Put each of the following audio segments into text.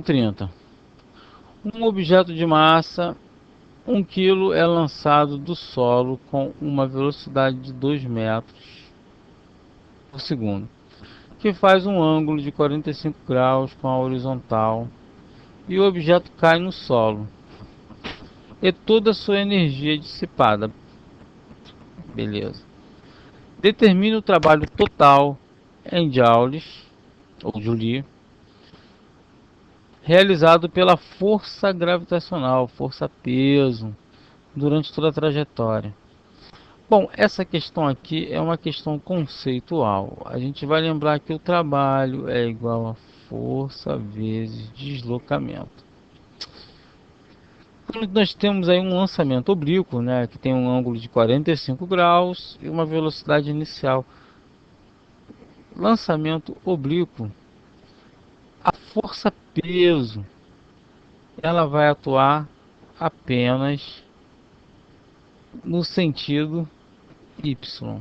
30. Um objeto de massa 1 kg é lançado do solo com uma velocidade de 2 metros por segundo, que faz um ângulo de 45 graus com a horizontal, e o objeto cai no solo e toda a sua energia é dissipada. Beleza. Determine o trabalho total em joules ou joule realizado pela força gravitacional, força peso, durante toda a trajetória. Bom, essa questão aqui é uma questão conceitual. A gente vai lembrar que o trabalho é igual a força vezes deslocamento. Quando nós temos aí um lançamento oblíquo, né, que tem um ângulo de 45 graus e uma velocidade inicial. Lançamento oblíquo, a força peso, ela vai atuar apenas no sentido Y.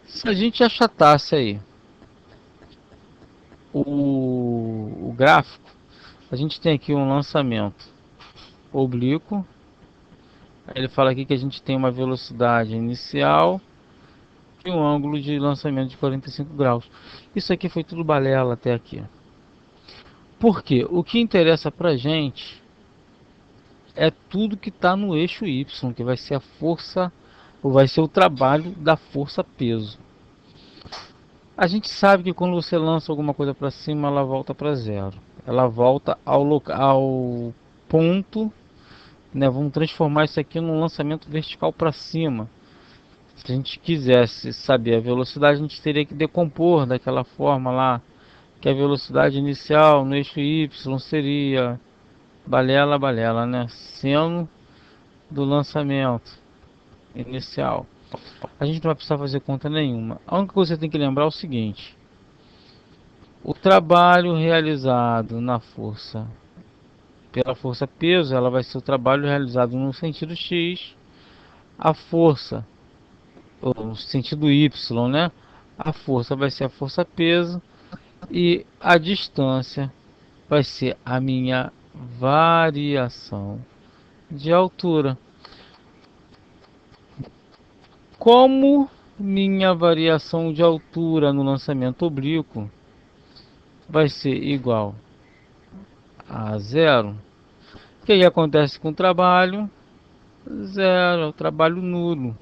Se a gente achatasse aí o gráfico, a gente tem aqui um lançamento oblíquo. Ele fala aqui que a gente tem uma velocidade inicial e um ângulo de lançamento de 45 graus. Isso aqui foi tudo balela até aqui. Por quê? O que interessa pra gente é tudo que está no eixo Y, que vai ser a força, ou vai ser o trabalho da força peso. A gente sabe que quando você lança alguma coisa para cima, ela volta para zero. Ela volta ao ponto, né? Vamos transformar isso aqui num lançamento vertical para cima. Se a gente quisesse saber a velocidade, a gente teria que decompor daquela forma lá, que a velocidade inicial no eixo Y seria balela, balela, né? Seno do lançamento inicial. A gente não vai precisar fazer conta nenhuma. A única coisa que você tem que lembrar é o seguinte: o trabalho realizado na força pela força peso, ela vai ser o trabalho realizado no sentido X, a força, ou no sentido Y, né? A força vai ser a força peso e a distância vai ser a minha variação de altura. Como minha variação de altura no lançamento oblíquo vai ser igual a zero, o que acontece com o trabalho? Zero, é o trabalho nulo,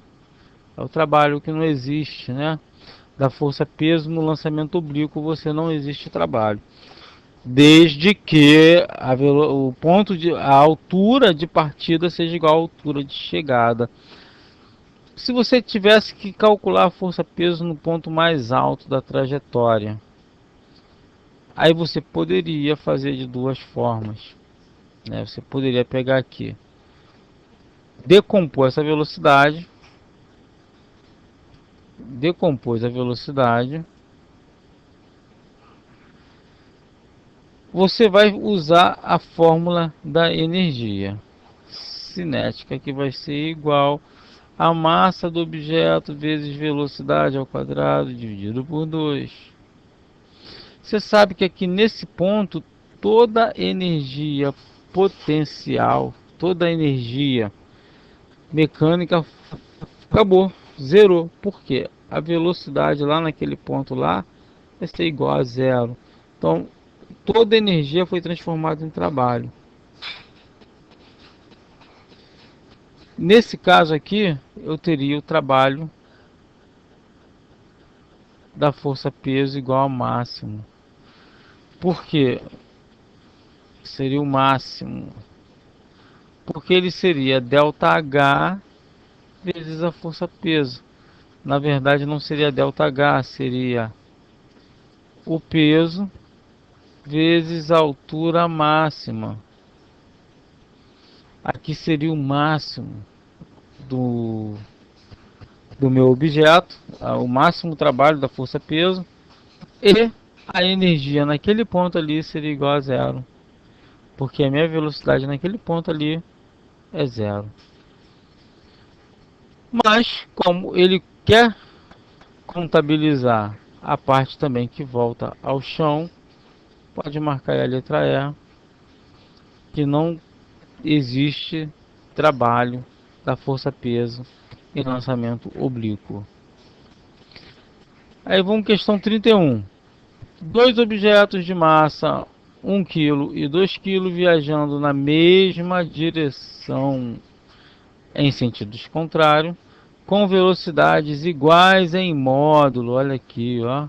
é o trabalho que não existe, né? Da força peso no lançamento oblíquo você não existe trabalho, desde que o ponto de a altura de partida seja igual à altura de chegada. Se você tivesse que calcular a força peso no ponto mais alto da trajetória, aí você poderia fazer de duas formas, né? Você poderia pegar aqui, decompor essa velocidade, decompôs a velocidade, você vai usar a fórmula da energia cinética, que vai ser igual a massa do objeto vezes velocidade ao quadrado dividido por 2. Você sabe que aqui nesse ponto toda energia potencial, toda energia mecânica acabou, zerou. Por quê? A velocidade lá naquele ponto lá vai ser igual a zero. Então toda energia foi transformada em trabalho. Nesse caso aqui, eu teria o trabalho da força peso igual ao máximo. Por quê? Seria o máximo. Porque ele seria ΔH vezes a força peso. Na verdade não seria ΔH, seria o peso vezes a altura máxima. Aqui seria o máximo do, do meu objeto, o máximo trabalho da força peso, e a energia naquele ponto ali seria igual a zero, porque a minha velocidade naquele ponto ali é zero. Mas como ele quer contabilizar a parte também que volta ao chão, pode marcar aí a letra E, que não existe trabalho da força-peso em lançamento oblíquo. Aí vamos questão 31. Dois objetos de massa 1 kg e 2 kg viajando na mesma direção em sentidos contrários, com velocidades iguais em módulo, olha aqui, ó,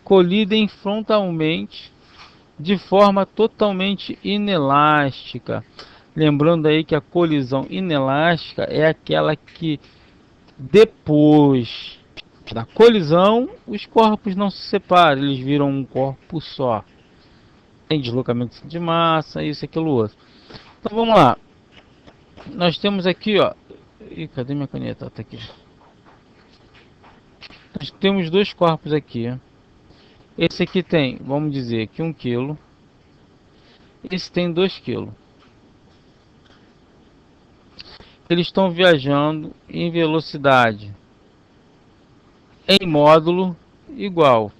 colidem frontalmente de forma totalmente inelástica. Lembrando aí que a colisão inelástica é aquela que depois da colisão os corpos não se separam, eles viram um corpo só. Tem deslocamento de massa, isso, aquilo, outro. Então vamos lá. Nós temos aqui, ó. Ih, cadê minha caneta? Tá aqui. Nós temos dois corpos aqui. Esse aqui tem, vamos dizer, que 1 kg. Esse tem 2 kg. Eles estão viajando em velocidade em módulo igual.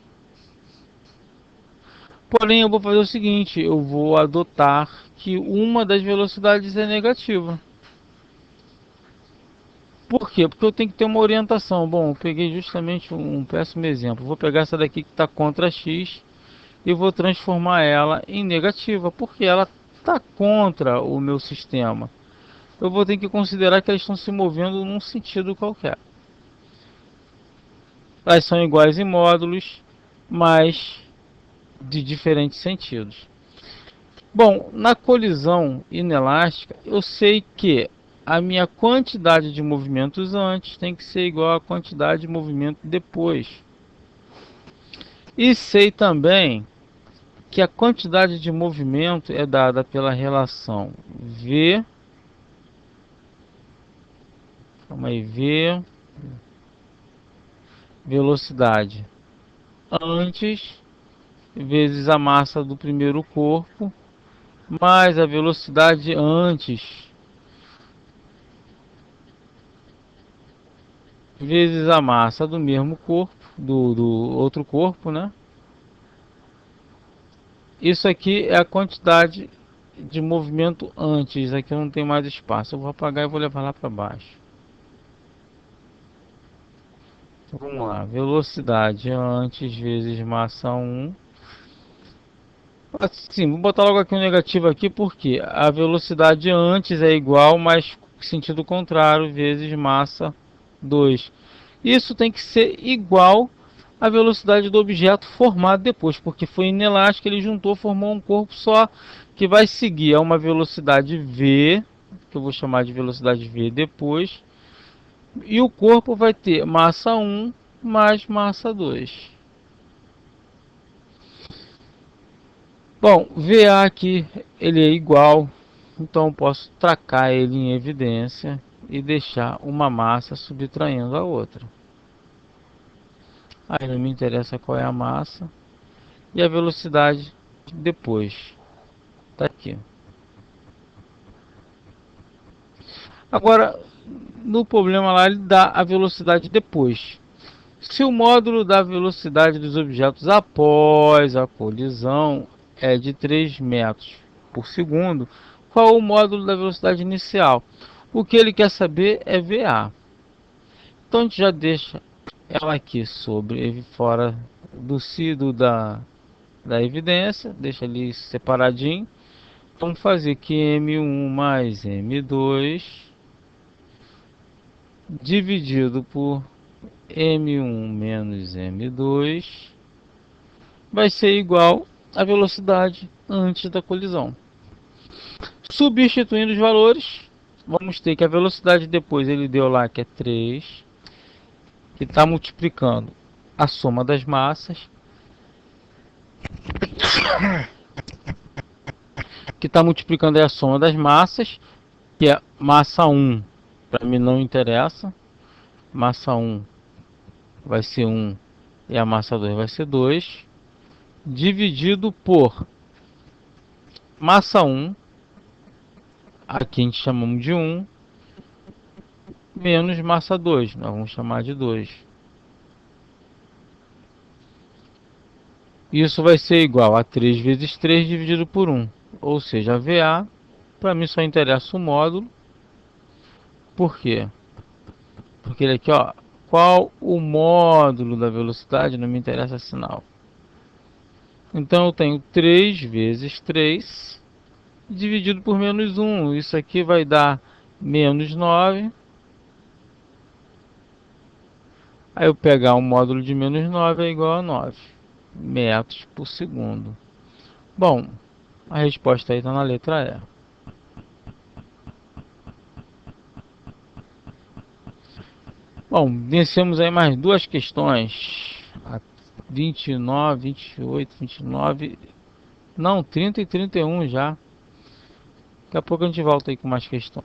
Porém, eu vou fazer o seguinte, eu vou adotar que uma das velocidades é negativa. Por quê? Porque eu tenho que ter uma orientação. Bom, eu peguei justamente um péssimo exemplo. Vou pegar essa daqui que está contra x e vou transformar ela em negativa, porque ela está contra o meu sistema. Eu vou ter que considerar que elas estão se movendo num sentido qualquer. Elas são iguais em módulos, mas de diferentes sentidos. Bom, na colisão inelástica, eu sei que a minha quantidade de movimentos antes tem que ser igual à quantidade de movimento depois. E sei também que a quantidade de movimento é dada pela relação V, V, velocidade antes, vezes a massa do primeiro corpo, mais a velocidade antes, vezes a massa do mesmo corpo, do outro corpo, né? Isso aqui é a quantidade de movimento antes. Aqui não tem mais espaço. Eu vou apagar e vou levar lá para baixo. Então, vamos lá. Velocidade antes vezes massa 1. Assim, vou botar logo aqui um negativo aqui porque a velocidade antes é igual, mas sentido contrário, vezes massa 2. Isso tem que ser igual à velocidade do objeto formado depois, porque foi inelástico, ele juntou, formou um corpo só que vai seguir a uma velocidade v, que eu vou chamar de velocidade v depois, e o corpo vai ter massa 1 mais massa 2. Bom, VA aqui ele é igual, então eu posso tracar ele em evidência e deixar uma massa subtraindo a outra. Aí não me interessa qual é a massa e a velocidade depois. Tá aqui. Agora, no problema lá ele dá a velocidade depois. Se o módulo da velocidade dos objetos após a colisão é de 3 metros por segundo, qual o módulo da velocidade inicial? O que ele quer saber é VA. Então a gente já deixa ela aqui sobre, fora do cido da evidência, deixa ali separadinho. Vamos fazer que M1 mais M2 dividido por M1 menos M2 vai ser igual à velocidade antes da colisão. Substituindo os valores, vamos ter que a velocidade depois ele deu lá que é 3, que está multiplicando a soma das massas, que está multiplicando a soma das massas, que é massa 1, para mim não interessa, massa 1 vai ser 1 e a massa 2 vai ser 2, dividido por massa 1, aqui a gente chamamos de 1, menos massa 2, nós vamos chamar de 2. Isso vai ser igual a 3 vezes 3 dividido por 1. Ou seja, a VA, para mim só interessa o módulo. Por quê? Porque ele aqui, ó, qual o módulo da velocidade, não me interessa sinal. Então eu tenho 3 vezes 3 dividido por menos 1. Isso aqui vai dar menos 9. Aí eu pegar um módulo de menos 9 é igual a 9 metros por segundo. Bom, a resposta aí está na letra E. Bom, vencemos aí mais duas questões. A 29, 28, 29. Não, 30 e 31 já. Daqui a pouco a gente volta aí com mais questão.